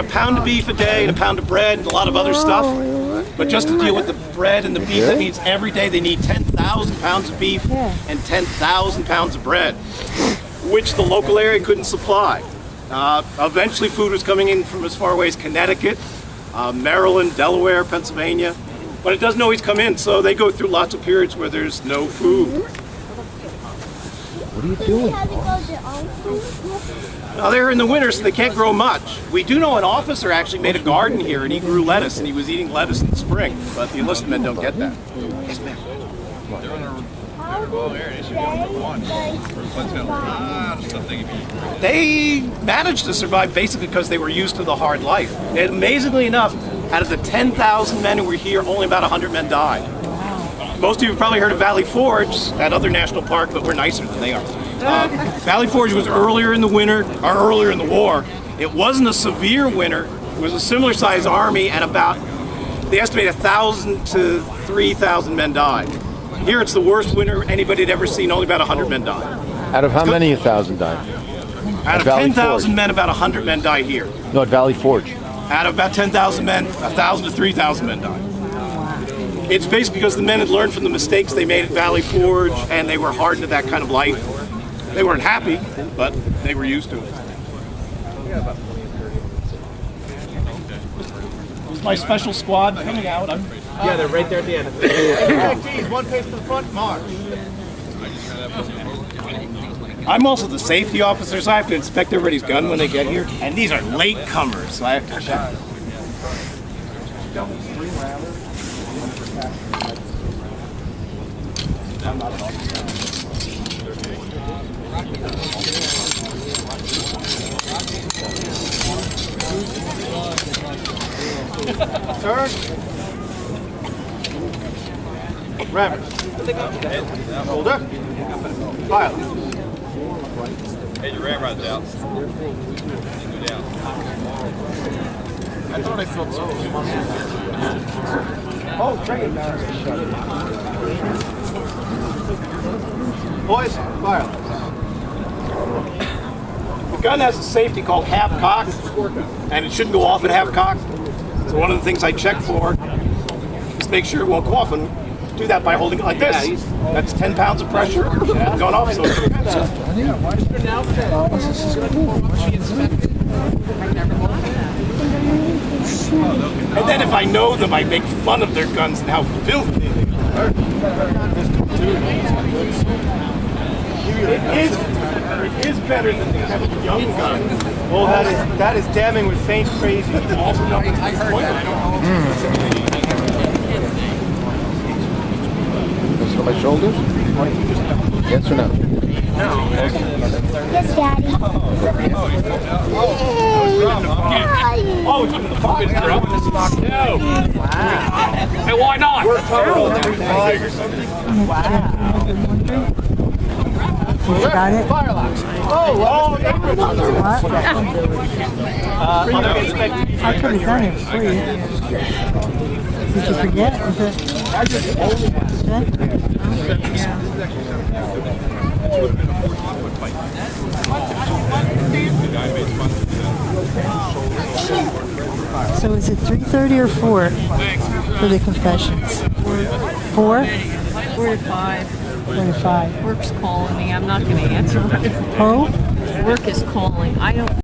A pound of beef a day and a pound of bread and a lot of other stuff. But just to deal with the bread and the beef, that means every day they need 10,000 pounds of beef and 10,000 pounds of bread, which the local area couldn't supply. Eventually food was coming in from as far away as Connecticut, Maryland, Delaware, Pennsylvania, but it doesn't always come in, so they go through lots of periods where there's no food. What are you doing? Now they're in the winter, so they can't grow much. We do know an officer actually made a garden here and he grew lettuce, and he was eating lettuce in the spring, but the enlisted men don't get that. Yes, ma'am. They managed to survive basically because they were used to the hard life. And amazingly enough, out of the 10,000 men who were here, only about 100 men died. Most of you have probably heard of Valley Forge, that other national park, but we're nicer than they are. Valley Forge was earlier in the winter, or earlier in the war. It wasn't a severe winter. It was a similar sized army, and about, they estimate 1,000 to 3,000 men died. Here it's the worst winter anybody had ever seen, only about 100 men died. Out of how many 1,000 died? Out of 10,000 men, about 100 men died here. No, at Valley Forge. Out of about 10,000 men, 1,000 to 3,000 men died. It's basically because the men had learned from the mistakes they made at Valley Forge, and they were hardened to that kind of life. They weren't happy, but they were used to it. This is my special squad coming out. Yeah, they're right there at the end. One pace to the front, march. I'm also the safety officer, so I have to inspect everybody's gun when they get here. And these are late comers, so I have to check. I'm not an officer. Sir? Rammers. Shoulder. File. Hey, your ramrod's out. Go down. I thought I felt so. Oh, training barrels. Boys, fire. The gun has a safety called half cock, and it shouldn't go off at half cock. So one of the things I check for is make sure it won't go off, and do that by holding it like this. That's 10 pounds of pressure going off. So and then if I know them, I make fun of their guns and how filthy they are. It is better than they have a young gun. Well, that is damning with faint praise. Also, no, I heard that. Those are my shoulders? Yes or no? Yes, Daddy. Oh, it's in the pocket. Hey, why not? You got it? Oh, I could have done it for you. Did you forget? Is it? So is it 3:30 or 4 for the confessions? 4? 4 to 5. 4 to 5. Work's calling me. I'm not going to answer. Oh? Work is calling. I don't.